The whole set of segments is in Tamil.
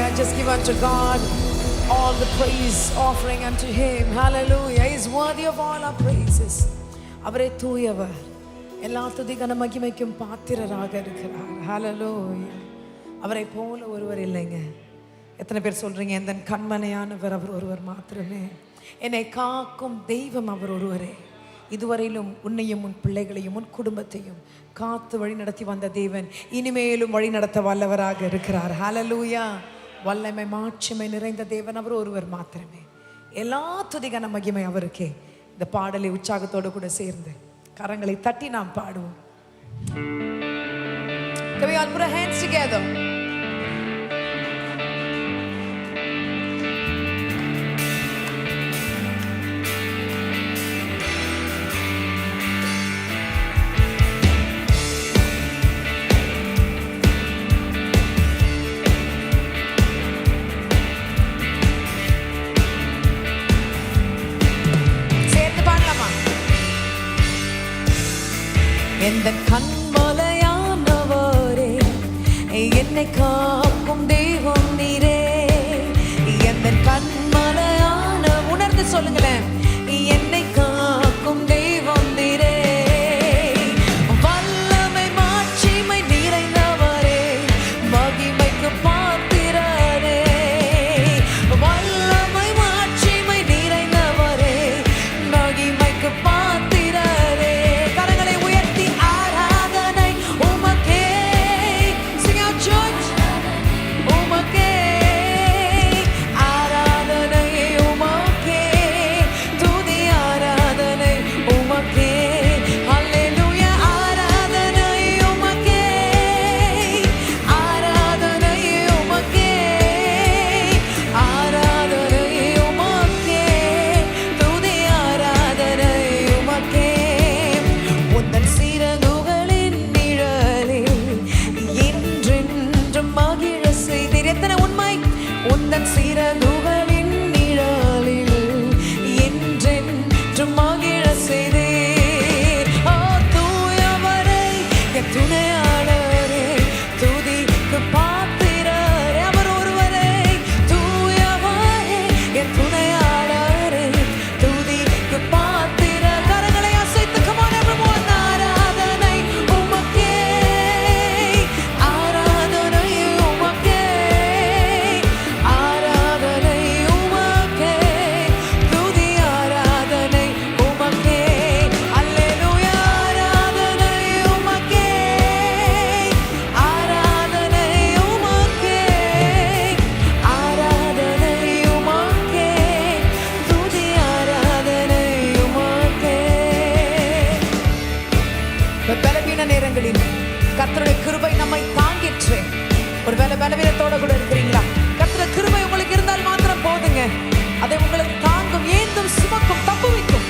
Hallelujah. Just give unto God all the praise offering unto Him. Hallelujah. He is worthy of all our praises. அவரே தூயவர், எல்லா துதி கன மகிமைக்கும் பாத்திரராக இருக்கிறார். Hallelujah. அவரை போல ஒருவர் இல்லைங்க. எத்தனை பேர் சொல்றீங்க, எந்த கண்மனையானவர் அவர் ஒருவர் மாத்திரமே, என்னை காக்கும் தெய்வம் அவர் ஒருவரே. இதுவரையிலும் உன்னையும் உன் பிள்ளைகளையும் உன் குடும்பத்தையும் காத்து வழி நடத்தி வந்த தேவன் இனிமேலும் வழி நடத்த வல்லவராக இருக்கிறார். ஹல்லேலூயா. வல்லமை மாட்சிமை நிறைந்த தேவன் அவர் ஒருவர் மாத்திரமே. எல்லா துதிகான மகிமை அவருக்கே. இந்த பாடலை உற்சாகத்தோடு கூட சேர்ந்து கரங்களை தட்டி நாம் பாடுவோம். Can we all put our hands together? எந்த கண்மலையானவரே, என்னை காக்கும் தெய்வம் நீரே. எந்த கண்மலையான உணர்ந்து சொல்லுங்களேன், என்னை காக்கும் தெய்வம் நீரே. வல்லமை மாட்சிமை நிறைந்தவரே, மகிமைக்கு பாத்திரரே. வல்லமை மாட்சிமை நிறைந்தவரே, மகிமைக்கு பாத்திரரே. கரங்களை உயர்த்தி ஆராதனை உமக்கே. Sing out church. உமக்கே ஆராதனை உமக்கே, துதி ஆராதனை உமக்கே. ஹல்லேலூயா. ஆராதனை உமக்கே, ஆராதனை உமக்கே, ஆராதனை உமக்கே, துதி ஆராதனை உமக்கே. உந்தன் சிறகுகளின் நிழலில் என்றென்றும் மகிழ செய்தீர். எத்தனை உண்மை! உந்தன் சிறகுகளின் நிழலில் என்றென்றும் மகிழ செய்தீர். ஓ தூயவரே, என் துணையாளரே, துதிக்கு பாத்திரரே. அவர் ஒருவரே. தூயவரே, என் துணையாளரே, துதிக்கு பாத்திர. கரங்களை அசைத்து come on everyone. ஆராதனை உமக்கே, ஆராதனை உமக்கே, ஆராதனை உமக்கே, துதி ஆராதனை உமக்கே. அல்லேலூயா. ஆராதனை உமக்கே, ஆராதனை உமக்கே, ஆராதனை உமக்கே, துதி ஆராதனை உமக்கே. பலவீன நேரங்களில் கர்த்தருடைய கிருபை நம்மை தாங்கிற்று. ஒரு பலவீனத்தோட கூட இருக்கிறீங்களா? கர்த்தருடைய கிருபை உங்களுக்கு இருந்தால் மாத்திரம் போதுங்க. அதை உங்களுக்கு தாங்கும், ஏந்தும், சுமக்கும், தப்புவிக்கும்.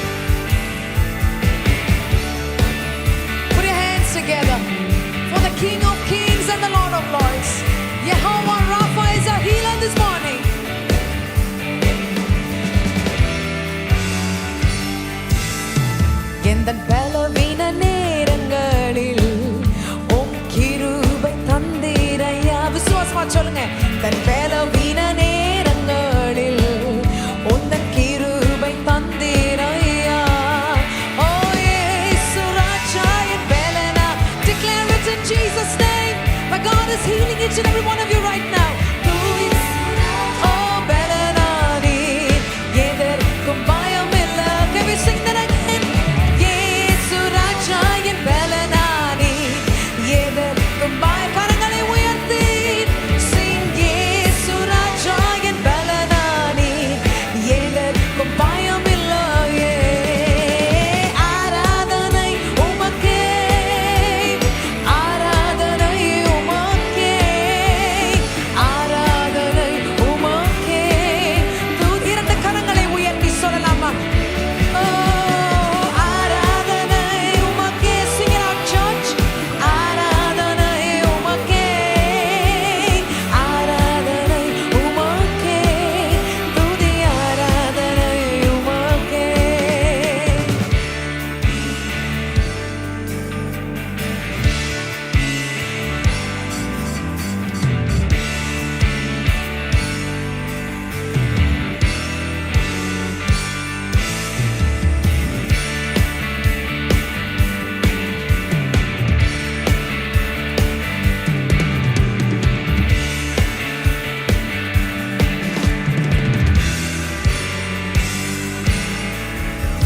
Put your hands together for the King of Kings and the Lord of Lords. Jehovah Rapha is our healer this morning. எந்தன் பலவீன நேரங்களில் உம் கிருபை தந்தீரையா. விசுவாசமா சொல்லுங்க. தன் பலவீன நேரங்களில் உந்தன் கிருபை தந்தீரையா. ஓ இயேசு ராஜா என் பலனா. Declare it in Jesus' name. My God is healing each and every one of you right now. ஓ பலனா நீ, எதற்கும் பயம் இல்ல. Can we sing that again? இயேசு ராஜா என் பலனா நீ, எதற்கும் பயம். கரங்களை உயர்த்தி sing. இயேசு ராஜா என் பலனா நீ, எதற்கும் பயம் இல்லையே. ஆராதனை உமக்கே, ஆராதனை உமக்கே,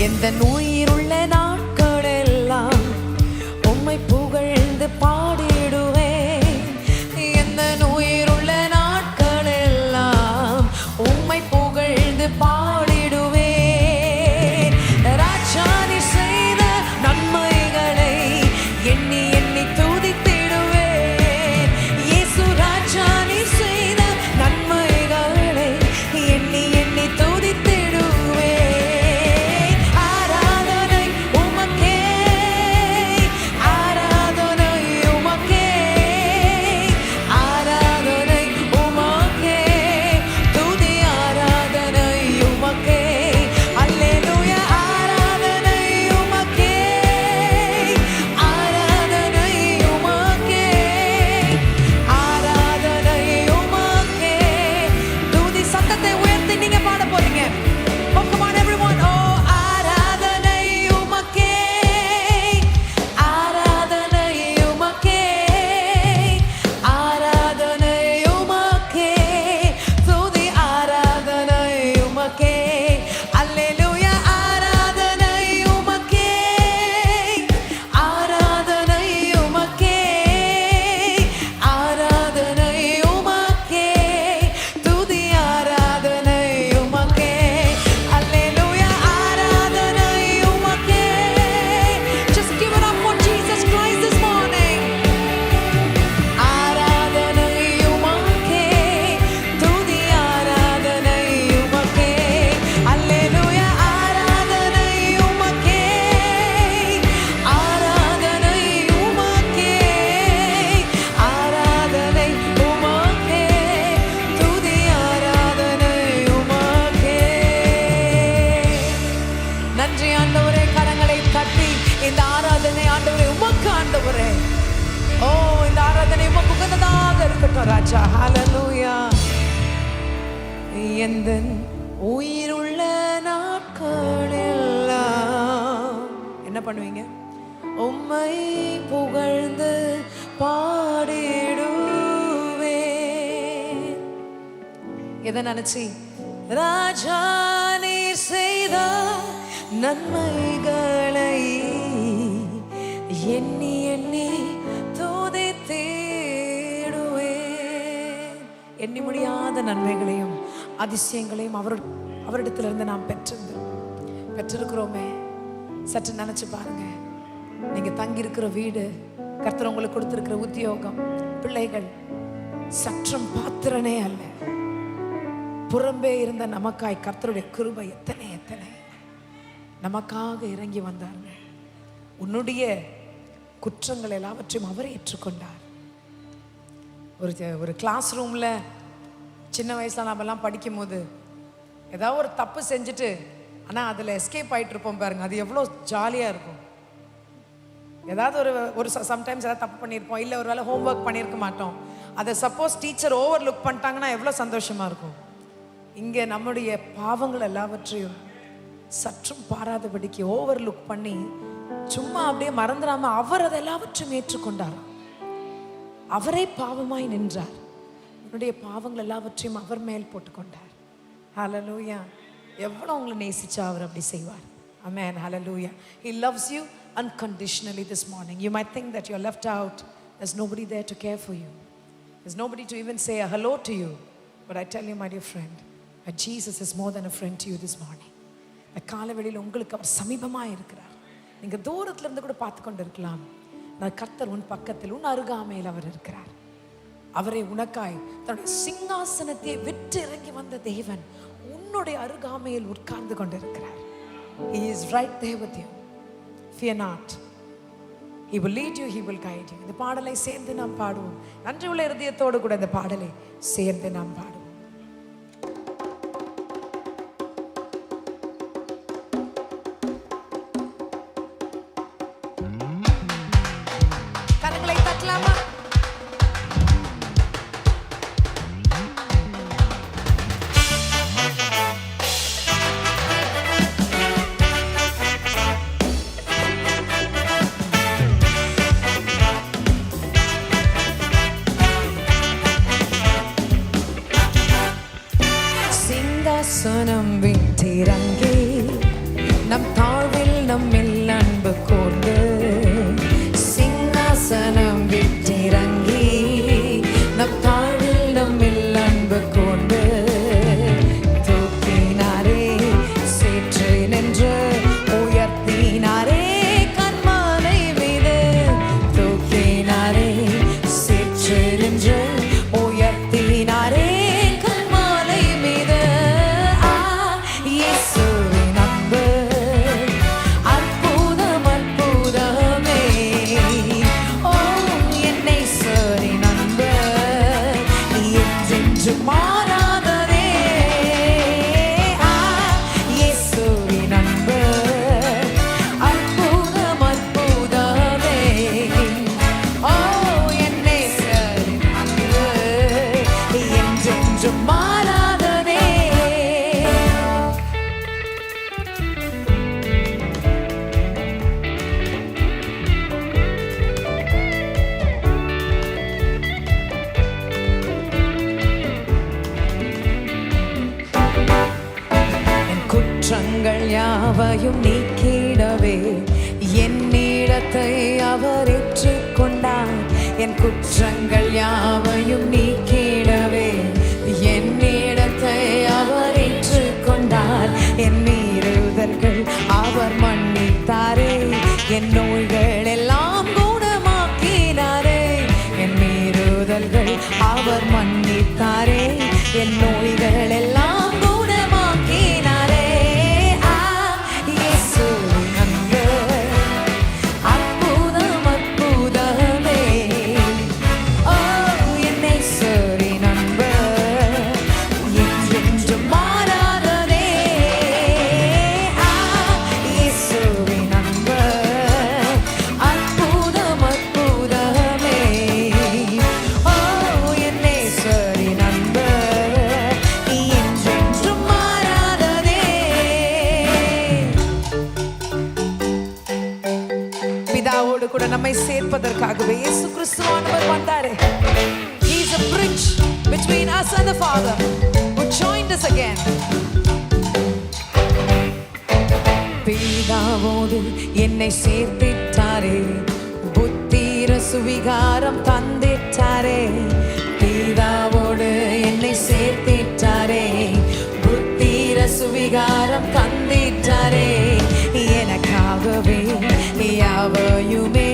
எந்த உயிருள்ள நாட்கள் எல்லாம் உம்மை புகழ்ந்து பாடிடுவேன். எந்த உயிருள்ள நாட்கள் எல்லாம் உம்மை புகழ்ந்து பாடிடுவேன். ராஜா நீ செய்த நன்மைகளை எண்ணி எண்ணி துதித்திடுவேன். இயேசு ராஜா நீ செய்த நன்மைகளை எண்ணி எண்ணி துதித்திடுவேன். ஆராதனை உமக்கே, ஆராதனை உமக்கே, ஆராதனை உமக்கே, துதி ஆராதனை உமக்கே. அல்லேலூயா. ஆராதனை உமக்கே, ஆராதனை உமக்கே, ஆராதனை உமக்கே, துதி. சத்தத்தை உயர்த்தி நீங்க பாட போறீங்க. Oh, come on everyone. Oh, ஆராதனை உமக்கே, ஆராதனை உமக்கே, ஆராதனை உமக்கே, துதி ஆராதனை உமக்கே. அல்லேலூயா. ஆராதனை உமக்கே, ஆராதனை உமக்கே, ஆராதனை உமக்கே, துதி ஆராதனை உமக்கே. அல்லேலூயா. ஆராதனை உமக்கே. Just give it up for Jesus Christ this morning. ஆராதனை உமக்கே, துதி ஆராதனை உமக்கே. அல்லேலூயா. ஆராதனை உமக்கே, ஆராதனை உமக்கே, ஆராதனை உமக்கே, துதி ஆராதனை உமக்கே. நன்றி ஆண்டவரே. கரங்களை தட்டி இந்த ஆராதனை ஆண்டவரே உமக்கு ஆண்டவரே. ஓ, இந்த ஆராதனை உமக்கு உகந்ததாக இருக்கட்டும் ராஜா. ஹalleluya. எந்த உயிருள்ள நாட்களெல்லாம் என்ன பண்ணுவீங்க? உம்மை புகழ்ந்து பாடிடுவேன். எதை நினைச்சி? ராஜா நீர் செய்த நன்மைகளை எண்ணி எண்ணி துதித்திடுவேன். எண்ணி முடியாத நன்மைகளையும் அதிசயங்களையும் அவரிடத்திலிருந்து நாம் பெற்றிருக்கிறோமே. சற்று நினைச்சு பாருங்க. நீங்க தங்கி இருக்கிற வீடு, கர்த்தர் உங்களுக்கு கொடுத்திருக்கிற உத்தியோகம், பிள்ளைகள் சற்றும் பாத்திரனே அல்ல. புறம்பே இருந்த நமக்காய் கர்த்தருடைய கிருபை எத்தனை எத்தனை நமக்காக இறங்கி வந்தாருங்க. உன்னுடைய குற்றங்கள் எல்லாவற்றையும் அவரை ஏற்றுக்கொண்டார். ஒரு கிளாஸ் ரூம்ல சின்ன வயசுல நாமெல்லாம் படிக்கும் போது ஏதாவது ஒரு தப்பு செஞ்சுட்டு ஆனால் அதில் எஸ்கேப் ஆகிட்டு இருப்போம் பாருங்க. அது எவ்வளோ ஜாலியாக இருக்கும். ஏதாவது ஒரு சம்டைம்ஸ் ஏதாவது தப்பு பண்ணியிருப்போம், இல்லை ஒரு வேளை ஹோம்ஒர்க் பண்ணியிருக்க மாட்டோம். அதை சப்போஸ் டீச்சர் ஓவர் லுக் பண்ணிட்டாங்கன்னா எவ்வளோ சந்தோஷமாக இருக்கும். இங்கே நம்முடைய பாவங்கள் எல்லாவற்றையும் சற்றும் பாராதபடிக்கு ஓவர் லுக் பண்ணி சும்மா அப்படியே மறந்துடாம அவர் அதை எல்லாவற்றையும் ஏற்றுக்கொண்டார். அவரே பாவமாய் நின்றார். உன்னுடைய பாவங்கள் எல்லாவற்றையும் அவர் மேல் போட்டுக்கொண்டார். ஹalleluya. எவ்வளோ உங்களை நேசிச்சா அவர் அப்படி செய்வார். Amen. Hallelujah. He loves you unconditionally this morning. You might think that you're left out. There's nobody there to care for you. There's nobody to even say a hello to you. But I tell you, my dear friend, that Jesus is more than a friend to you this morning. இந்த காலவெளியில் உங்களுக்கு அவர் சமீபமாக இருக்கிறார். நீங்கள் தூரத்துல இருந்து கூட பார்த்து கொண்டு இருக்கலாம். கர்த்தர் உன் பக்கத்தில், உன் அருகாமையில் அவர் இருக்கிறார். அவரை உனக்காய் தன்னுடைய சிங்காசனத்தை விட்டு இறங்கி வந்த தேவன் உன்னுடைய அருகாமையில் உட்கார்ந்து கொண்டிருக்கிறார். He is right there with you. Fear not. He will lead you, he will guide you. இந்த பாடலை சேர்ந்து நாம் பாடுவோம். நன்றி உள்ள இருதயத்தோடு கூட இந்த பாடலை சேர்ந்து நாம் பாடுவோம். கரங்களை தட்டலாமா? சிங்காசனம் விட்டிறங்கி நம் குற்றங்கள் யாவையும் நீக்கிடவே என்னிடத்தை அவர் ஏற்றுக்கொண்டார். என் குற்றங்கள் யாவையும் நீக்கிடவே என்னிடத்தை அவர் ஏற்றுக்கொண்டார். என் மீறுதல்கள் அவர் மன்னித்தாரே, என் நோய்கள் எல்லாம் குணமாக்கினாரே. என் மீறுதல்கள் அவர் மன்னித்தாரே, என் நோய்கள் எல்லாம் குணமாக்கினாரே. இயேசுவின் அன்பு அற்புதம் அற்புதமே. ஓ என் இயேசுவின் அன்பு என்றென்றும் மாறாததே. இயேசுவின் அன்பு அற்புதம் அற்புதமே. ஓ என் இயேசுவின் அன்பு என்றென்றும் மாறாததே. பிதாவோடு கூட நம்மை சேர்ப்பதற்காகவே இயேசு கிறிஸ்துவானவர் வந்தாரே. He is a bridge between us and the Father, who joined us again. பிதாவோடு என்னை சேர்த்திட்டாரே, புத்திர சுவிகாரம் தந்திட்டாரே. பிதாவோடு என்னை சேர்த்திட்டாரே, புத்திர சுவிகாரம் தந்திட்டாரே. எனக்காகவே யாவையுமே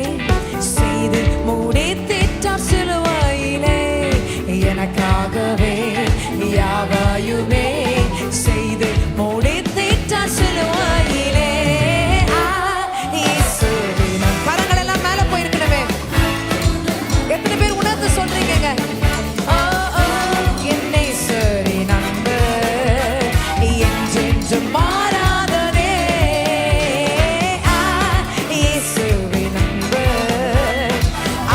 செய்து முடித்திட்டார் சிலுவையிலே. எனக்காகவே யாவையுமே செய்து முடித்திட்டார் சிலுவையிலே. இயேசுவின் கரங்கள் எல்லாம் மேல போயிருக்கணுமே. எத்தனை பேர் உணர்ந்து சொல்றீங்க? என்னை சரி நம்ப என்றென்றும் மாறாததே. இயேசுவின் அன்பு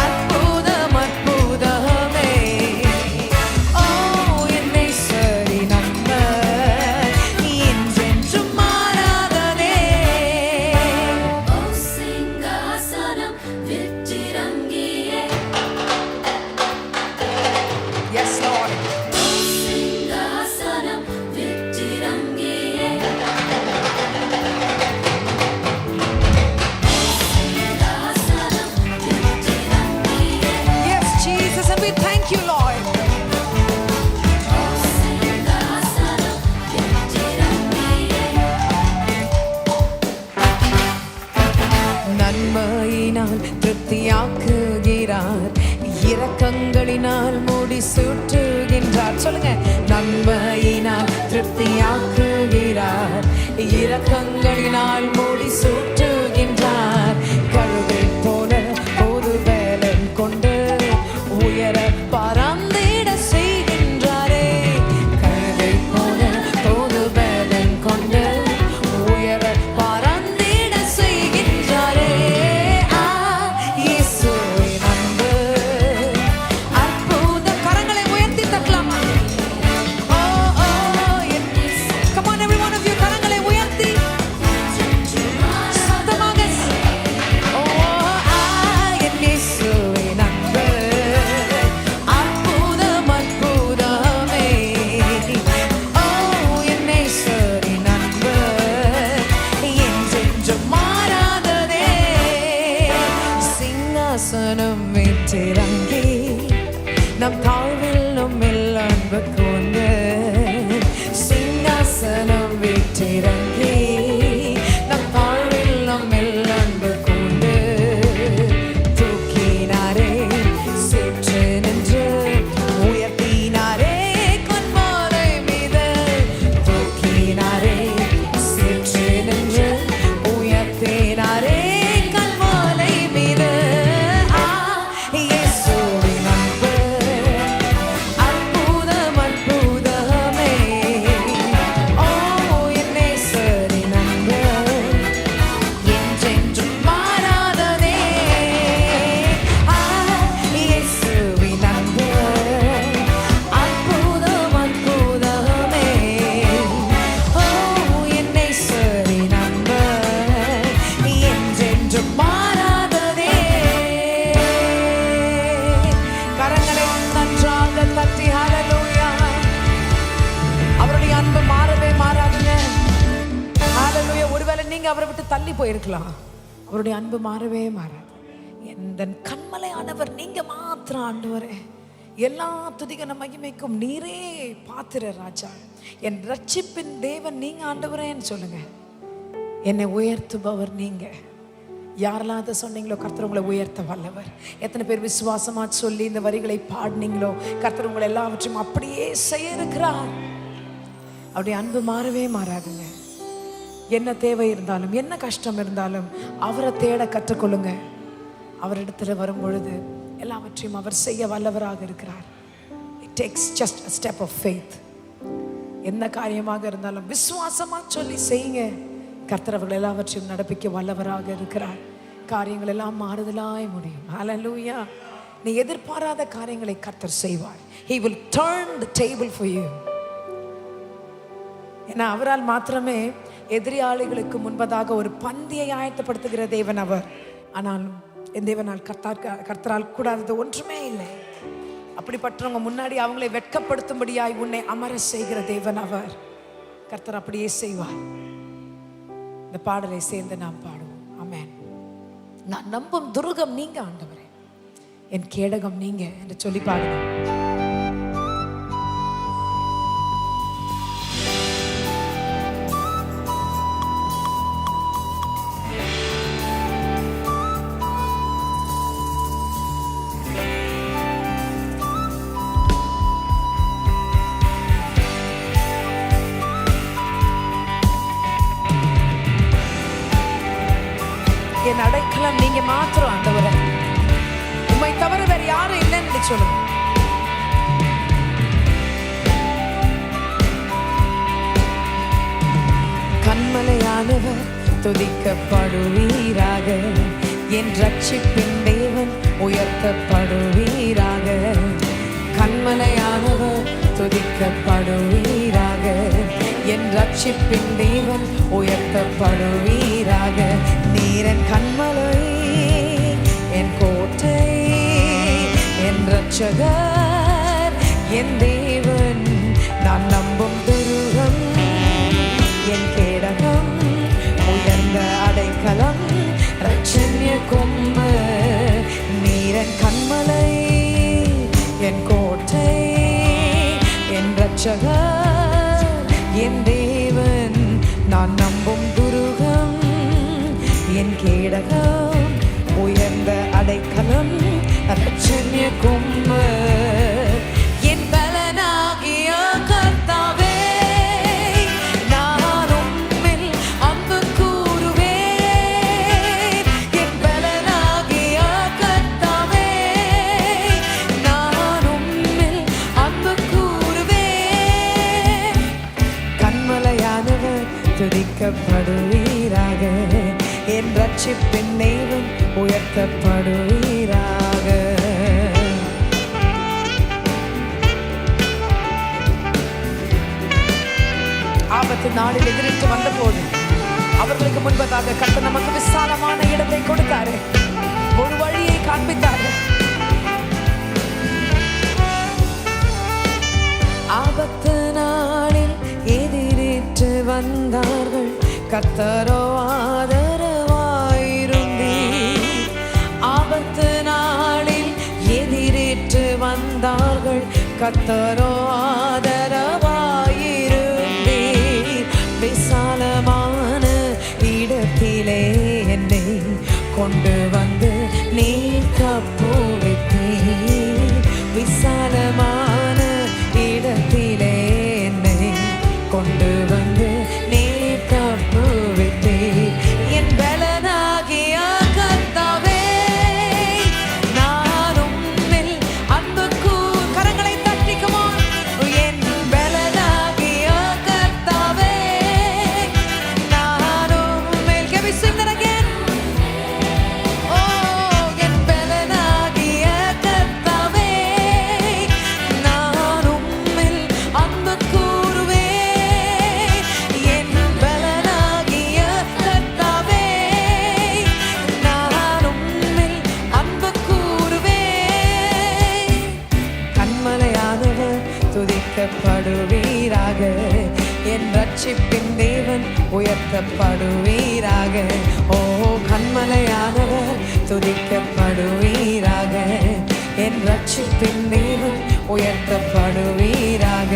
அற்புதம் அற்புதமே. ஓ என்னை சரி நம்ப நீங்க அவரை விட்டு தள்ளி போயிருக்கலாம், அவருடைய அன்பு மாறவே மாறாது. எந்த கண்மலையானவர் நீங்க மாத்திரம் ஆண்டவரே. எல்லா துதிகன மகிமைக்கும் நீரே பாத்திர ராஜா. என் ரட்சிப்பின் தேவன் நீங்க ஆண்டவரேன்னு சொல்லுங்க. என்னை உயர்த்துபவர் நீங்க. யாரெல்லாம் அதை சொன்னீங்களோ கர்த்தர் உங்களை உயர்த்த வல்லவர். எத்தனை பேர் விசுவாசமா சொல்லி இந்த வரிகளை பாடினீங்களோ கர்த்தர் உங்களை எல்லாவற்றையும் அப்படியே செய்ய இருக்கிறார். அவருடைய அன்பு மாறவே மாறாதுங்க. என்ன தேவை இருந்தாலும் என்ன கஷ்டம் இருந்தாலும் அவரை தேட கற்றுக்கொள்ளுங்க. அவரிடத்துல வரும் பொழுது எல்லாவற்றையும் அவர் செய்ய வல்லவராக இருக்கிறார். It takes just a step of faith. என்ன காரியமாக இருந்தாலும் விசுவாசமா சொல்லி செய்யுங்க. கர்த்தர் அவர்கள் எல்லாவற்றையும் நடப்பிக்க வல்லவராக இருக்கிறார். காரியங்கள் எல்லாம் மாறுதலாய் முடியும். ஹல்லேலூயா. நீ எதிர்பாராத காரியங்களை கர்த்தர் செய்வார். He will turn the table for you. ஏன்னா அவரால் மாத்திரமே எதிரியாளிகளுக்கு முன்பதாக ஒரு பந்தியை ஆயத்தப்படுத்துகிற தேவன் அவர். ஆனாலும் என் தேவனால் கர்த்தரால் கூடாதது ஒன்றுமே இல்லை. அப்படிப்பட்டவங்க முன்னாடி அவங்களை வெட்கப்படுத்தும்படியாய் உன்னை அமர செய்கிற தேவன் அவர். கர்த்தர் அப்படியே செய்வார். இந்த பாடலை சேர்ந்து நாம் பாடுவோம். ஆமென். நான் நம்பும் துருகம் நீங்க ஆண்டவரே, என் கேடகம் நீங்க என்று சொல்லி பாடுவோம். என் அடைக்கலம் நீங்க மாத்திரம் ஆண்டவரே, உம்மை தவிர வேற யாரும் இல்லைன்னு சொல்லுங்க. கண்மலையானவர் துதிக்கப்படுவீராக, என் ரட்சிப்பின் தேவன் உயர்த்தப்படுவீராக. கண்மலையானவர் துதிக்கப்படுவீராக, என் ரட்சிப்பின் தேவன் உயர்த்தப்படுவீராக. நீரன் கண்மலை, என் கோட்டை, என் ரட்சகர், என் தேவன், நான் நம்பும் துருகம், என் கேடகம், உயர்ந்த அடைக்கலம், ரட்சண்ய கொம்பு. நீரன் கண்மலை, என் கோட்டை, என் ரட்சகர், என் தேவன், நான் நம்பும் துருகம், என் கேடகம், உயர்ந்த அடைக்கலம், ரட்சண்ய கொம்பு. என் பலனாகிய கர்த்தாவே, நான் உம்மில் அன்பு கூறுவேன். என் பலனாகிய கர்த்தாவே, நான் உம்மில் அன்பு கூறுவேன். கண்மலையானவர் துதிக்கப்படுவீராக, என் ரட்சிப்பின் தேவன் உயர்த்தப்படுவீராக. ஆபத்து நாளில் எதிரிட்டு வந்த போது அவர்களுக்கு முன்பதாக கர்த்தர் நமக்கு விசாலமான இடத்தை கொடுத்தாரு, ஒரு வழியை காண்பித்தாரு. ஆபத்து நாளில் எதிரிட்டு வந்தார்கள், கர்த்தரோ ஆதரவாயிருந்தீர். ஆபத்து நாளில் எதிரிட்டு வந்தார்கள், கர்த்தரோ ஆதரவாயிருந்தீர். விசாலமான இடத்திலே என்னை கொண்டு வந்து நீர் தப்புவித்தீர். விசாலமான இடத்திலே என்னை கொண்டு வந்து நீர் தப்புவித்தீர். என் பலனாகிய கர்த்தாவே, நான் உம்மில் அன்பு கூர். கரங்களை தட்டிக்குமா. என் பலனாகிய கர்த்தாவே, நான் உம்மில். Can we sing that again? என் ரட்சிப்பின் தேவன் உயர்த்தப்படுவீராக. ஓ கன்மலையானவர் துதிக்கப்படுவீராக. என் ரட்சிப்பின் தேவன் உயர்த்தப்படுவீராக.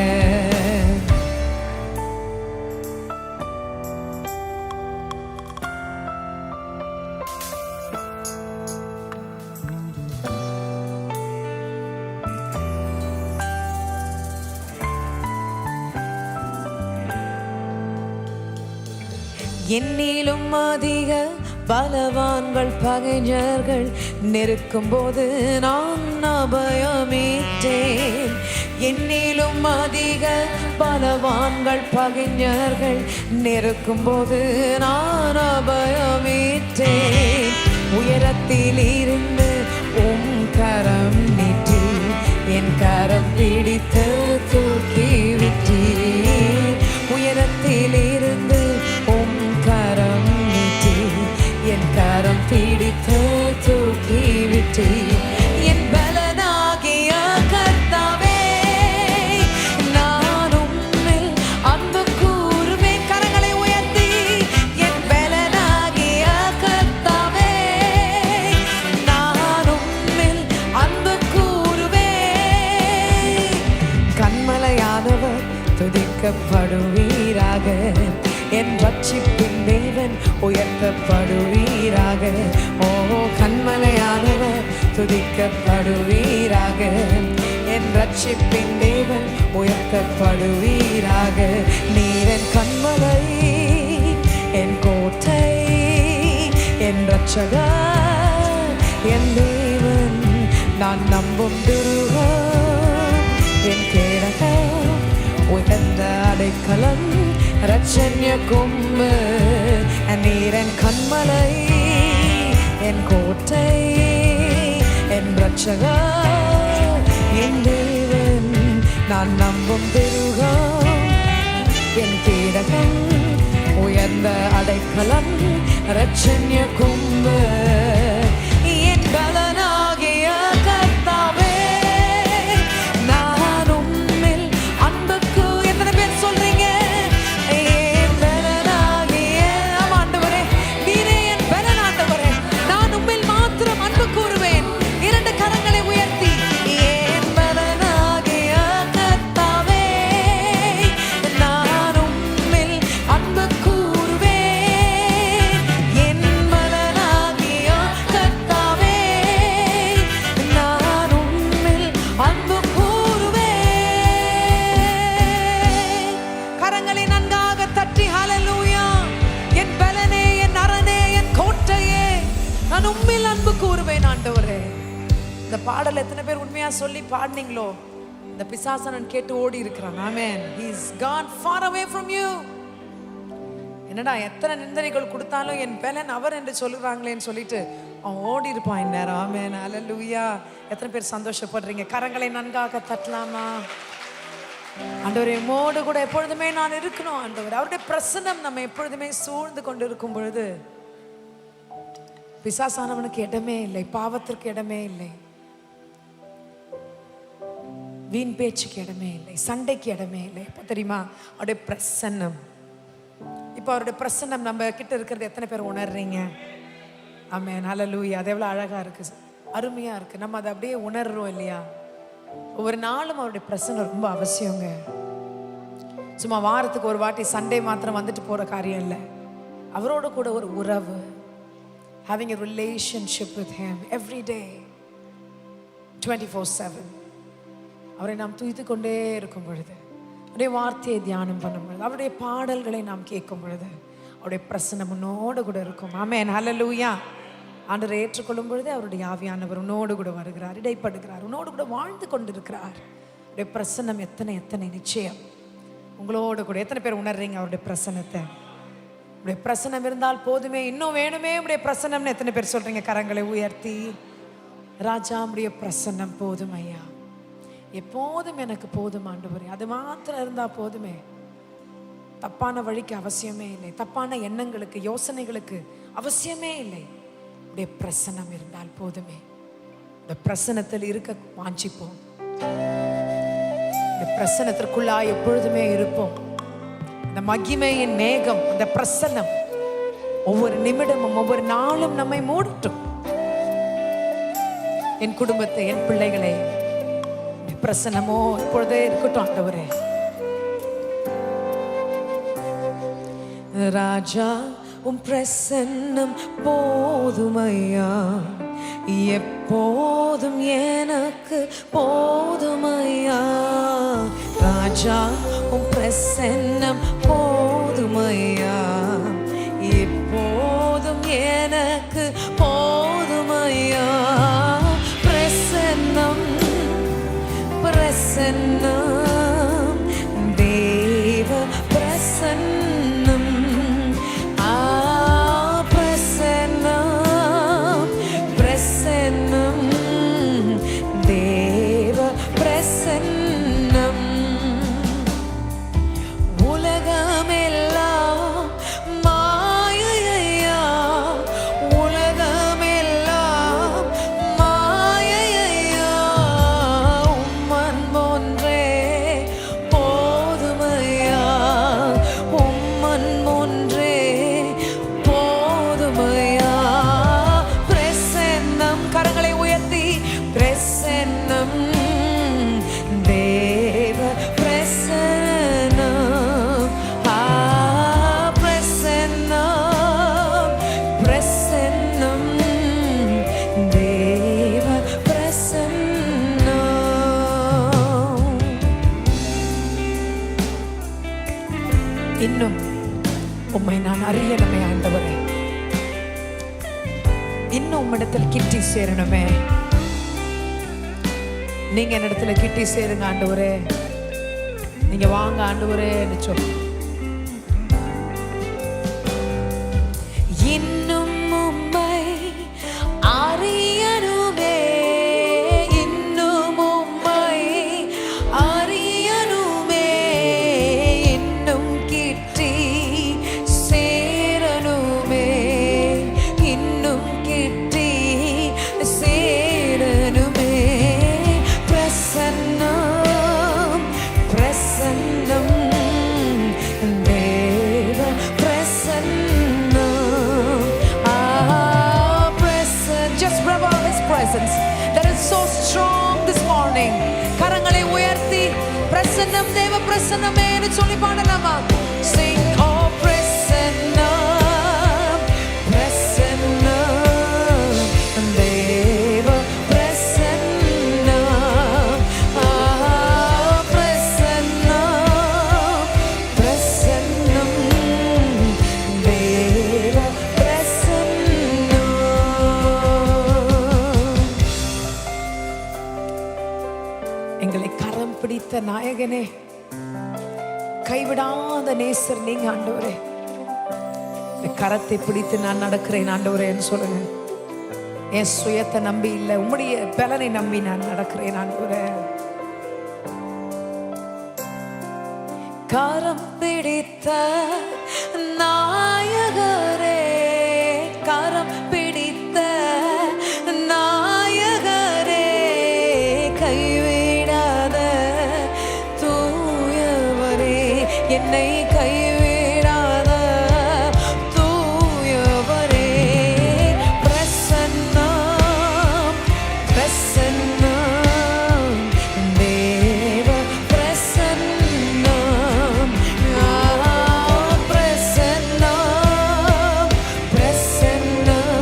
என்னிலும் அதிக பலவான்கள் பகைஞர்கள் நெருக்கும் போது நான் அபயமேற்றேன். என்னிலும் அதிக பலவான்கள் பகைஞர்கள் நெருக்கும் போது நான் அபயமேற்றேன். உயரத்தில் இருந்து உம் கரம் நீட்டி என் கரம் பிடித்து தூக்கி விட்டீர். உயரத்தில் இருந்து உம் கரம் நீட்டி என் கரம் பிடித்து தூக்கி விட்டீர். என் பலனாகிய கர்த்தாவே நான் உம்மில் அன்பு கூறுவேன். கரங்களை உயர்த்தி என் பலனாகிய கர்த்தாவே நான் உம்மில் அன்பு கூறுவேன். கன்மலையானவர் துதிக்கப்படுவீராக. என் ரட்சிப்பின் தேவன் உயர்த்தப்படுவீராக. ஓ கன்மலையானவர் துதிக்கப்படுவீராக. என் ரட்சிப்பின் தேவன் உயர்த்தப்படுவீராக. நீர் என் கன்மலை, என் கோட்டை, என் ரட்சகர், என் தேவன், நான் நம்பும் துருகம், என் கேடகம், உயர்ந்த அடைக்கலம், ரட்சண்ய கொம்பு. நீர் என் கன்மலை, என் கோட்டை, என் ரட்சகர், என் தேவன், நான் நம்பும் துருகம், என் கேடகம், உயர்ந்த அடைக்கலம், ரட்சண்ய கொம்பு. என் பலனாகிய கர்த்தாவே நான் உம்மில் அன்புக்கு. எத்தனை பேர் சொல்றீங்க என் பலனாகிய ஆண்டவரே, நீரே என் பலனாண்டவரே, நான் உம்மில் மாத்திரம் அன்பு கூறுவேன். இரண்டு கரங்களை உயர்த்தி என் பலனாகிய கர்த்தாவே நான் உம்மில் அன்பு கூறுவேன். என் பலனாகிய கர்த்தாவே நான் உம்மில் அன்பு கூறுவேன். கரங்களை நன்றாக தட்டி ஹல்லேலூயா. என் பலனே, என் அரணே, என் கோட்டையே, நான் உம்மில் அன்பு கூறுவேன் ஆண்டவரே. இந்த பாடல் எத்தனை பேர் உண்மையா சொல்லி பாடினீங்களோ இந்த பிசாசனன் கேட்டு ஓடி இருக்கிறான். ஆமென். He is gone far away from you. என்னடா எத்தனை நிந்தனைகள் கொடுத்தாலும் என் பலன் அவர் என்று சொல்லுவாங்களேன்னு சொல்லிட்டு அவன் ஓடி இருப்பான் இந்நேரம். ஆமென். ஹல்லேலூயா. எத்தனை பேர் சந்தோஷப்படுறீங்க? கரங்களை நன்றாக தட்டலாமா? ஆண்டவரே, உம்மோடு கூட எப்பொழுதுமே நான் இருக்கணும் ஆண்டவர். அவருடைய பிரசன்னம் நம்ம எப்பொழுதுமே சூழ்ந்து கொண்டு இருக்கும் பொழுது பிசாசானவனுக்கு இடமே இல்லை, பாவத்திற்கு இடமே இல்லை, வீண் பேச்சுக்கு இடமே இல்லை, சண்டைக்கு இடமே இல்லை. இப்போ தெரியுமா அவருடைய பிரசன்னம். இப்போ அவருடைய பிரசன்னம் நம்ம கிட்ட இருக்கிறது எத்தனை பேர் உணர்றீங்க? ஆமென். ஹல்லேலூயா. அது எவ்வளோ அழகா இருக்கு, அருமையா இருக்கு. நம்ம அதை அப்படியே உணர்றோம் இல்லையா? ஒவ்வொரு நாளும் அவருடைய பிரசன்னம் ரொம்ப அவசியங்க. சும்மா வாரத்துக்கு ஒரு வாட்டி சண்டே மாத்திரம் வந்துட்டு போற காரியம் இல்லை. அவரோட கூட ஒரு உறவு, having a relationship with him every day 24/7. அவரை நாம் துதித்து கொண்டே இருக்கும் பொழுது, அவருடைய வார்த்தையை தியானம் பண்ணும் பொழுது, அவருடைய பாடல்களை நாம் கேட்கும் பொழுது அவருடைய பிரசன்னம் உன்னோடு கூட இருக்கும். ஆமென். ஹல்லேலூயா. ஆண்டவரை ஏற்றுக்கொள்ளும் பொழுது அவருடைய ஆவியானவர் உன்னோடு கூட வருகிறார், இடைப்படுகிறார், உன்னோடு கூட வாழ்ந்து கொண்டிருக்கிறார். அவருடைய பிரசன்னம் எத்தனை எத்தனை நிச்சயம் உங்களோடு கூட. எத்தனை பேர் உணர்றீங்க அவருடைய பிரசன்னத்தை? உடைய பிரசன்னம் இருந்தால் போதுமே, இன்னும் வேணுமே உடைய பிரசன்னம்னு எத்தனை பேர் சொல்றீங்க? கரங்களை உயர்த்தி. ராஜா, உடைய பிரசன்னம் போதும் ஐயா, எப்போதும் எனக்கு போதும் ஆண்டவரே, அது மாத்திரம் இருந்தா போதுமே. தப்பான வழிக்கு அவசியமே இல்லை, தப்பான எண்ணங்களுக்கு யோசனைகளுக்கு அவசியமே இல்லை. உடைய பிரசன்னம் இருந்தால் போதுமே. இந்த பிரசன்னத்தில் இருக்க வாஞ்சிப்போம், இந்த பிரசன்னத்திற்குள்ளா எப்பொழுதுமே இருப்போம். அந்த மகிமையின் மேகம், அந்த பிரசன்னம் ஒவ்வொரு நிமிடமும் ஒவ்வொரு நாளும் நம்மை மூடட்டும். என் குடும்பத்தை, என் பிள்ளைகளை பிரசன்னமோ இப்பொழுதே இருக்கட்டும் ஆண்டவரே. ராஜா உம் பிரசன்னம் போதுமையா, எப்போதும் எனக்கு போதுமையா. ராஜா உம் பிரசன்னம் போதுமையா, எப்போதும் எனக்கு போதுமையா. பிரசன்னம் பிரசன்னம் தேவ பிரசன்னம். பிரசன்னம் பிரசன்னம் தேவ பிரசன்னம். உலகமெல்லாம் மாயையா, உலகமெல்லாம் மாயையா. உம்மன் ஒன்றே போதுமையா, உம்மன் ஒன்றே போதுமையா. பிரசன்னம், கரங்களை உயர்த்தி பிரசன்னம் தேவ பிரசன்னம். பிரசன்னம் பிரசன்னம் தேவ பிரசன்னம். இன்னும் உம்மை நான் அறியணுமே ஆண்டவரே, இன்னும் உம்மிடத்தில் கிட்டி சேரணுமே. நீங்க என்னிடத்துல கிட்டி சேருங்க ஆண்டவரே, நீங்க வாங்க ஆண்டவரே சொல்லு. இன்னும் உம்மை அறியணுமே, இன்னும் உம்மை அறியணுமே. இன்னும் கிட்டி சேரணுமே, இன்னும் கிட்டி சேரணுமே. பிரசன்னம் பிரசன்னம் தேவ பிரசன்னம். Just revel His presence that is so strong this morning. கரங்களை உயர்த்தி பிரசன்னம் தேவ பிரசன்னமே என்று சொல்லி பாடலாமா? Sing oh பிரசன்னம் பிரசன்னம் தேவ பிரசன்னம். பிரசன்னம் பிரசன்னம் தேவ பிரசன்னம். எங்களை கரம் பிடித்த நாயகனே, கைவிடாத நேசர் நீங்க ஆண்டவரே. இந்த கரத்தை பிடித்து நான் நடக்கிறேன் ஆண்டவரேன்னு சொல்லுங்க. என் சுயத்தை நம்பி இல்லை, உம்முடைய பலனை நம்பி நான் நடக்கிறேன் ஆண்டவரே. கரம் பிடித்த நாயகரே, கரம் பிடித்த நாயகரே, கைவிடாத தூயவரே, என்னை கைவிடாத தூயவரே. பிரசன்னம் பிரசன்னம் தேவ பிரசன்னம். பிரசன்னம் பிரசன்னம்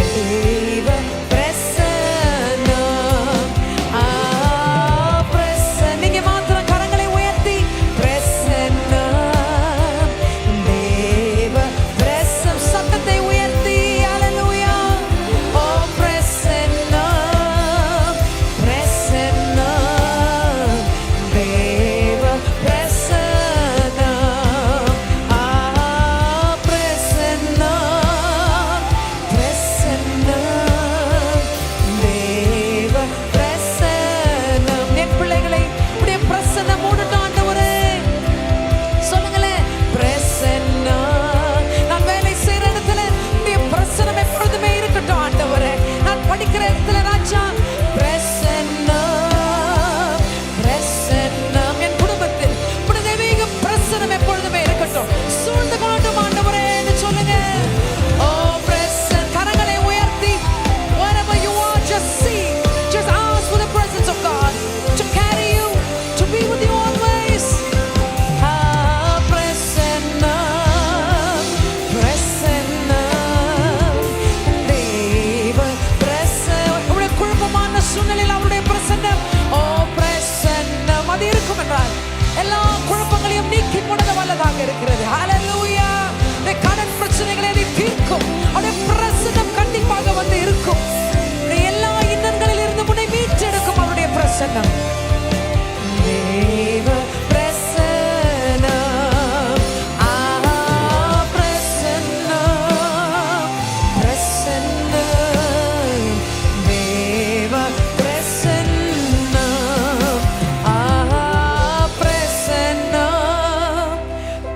தேவ பிரசன்னம். நீங்க மாத்திரம் கரங்களை உயர்த்தி பிரசன்னம் இருக்கிறது. ஹalleluya. உடைய கடன் பிரச்சனைகளை நீ தீர்க்கும். உடைய பிரசன்னம் கண்டிப்பாக வந்து இருக்கும். உடைய எல்லா இன்னல்களில் இருந்து உன்னை மீட்டெடுக்கும் அவருடைய பிரசன்னம். தேவ பிரசன்னம், பிரசன்னம், பிரசன்னம், தேவ பிரசன்னம், பிரசன்னம்,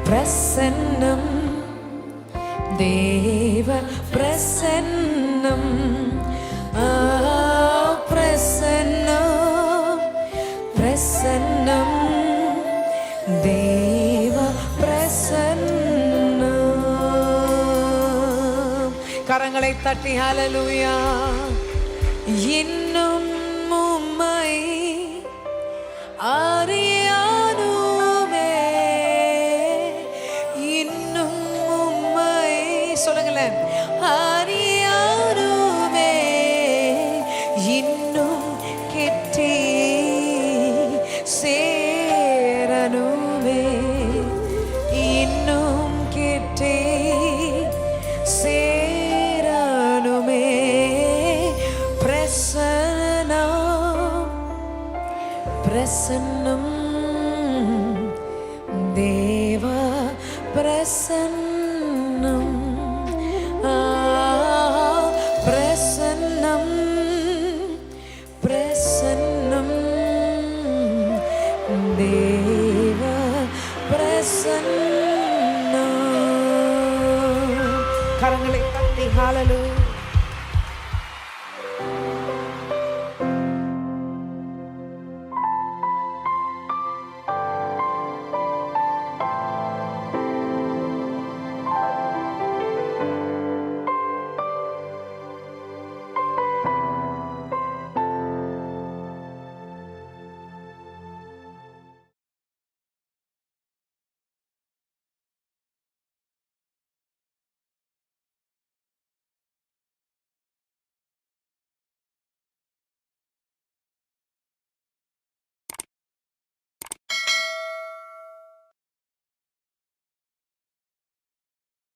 பிரசன்னம், தேவ பிரசன்னம், பிரசன்னம், பிரசன்னம், தேவ பிரசன்னம். கரங்களை தட்டி ஹalleluya. இன்னும் உம்மை அறியானுமே, இன்னும் உம்மை சொல்லுங்களேன், அறியானுமே, இன்னும் கெட்டி சேரனுமே, இன்னும் கெட்டி சேரனுமே, பிரசன்னம், பிரசன்னம், தேவ பிரசன்னம், பிரசன்னம், பிரசன்னம், தேவ பிரசன்னம். கரங்களை தட்டி ஹalleluya.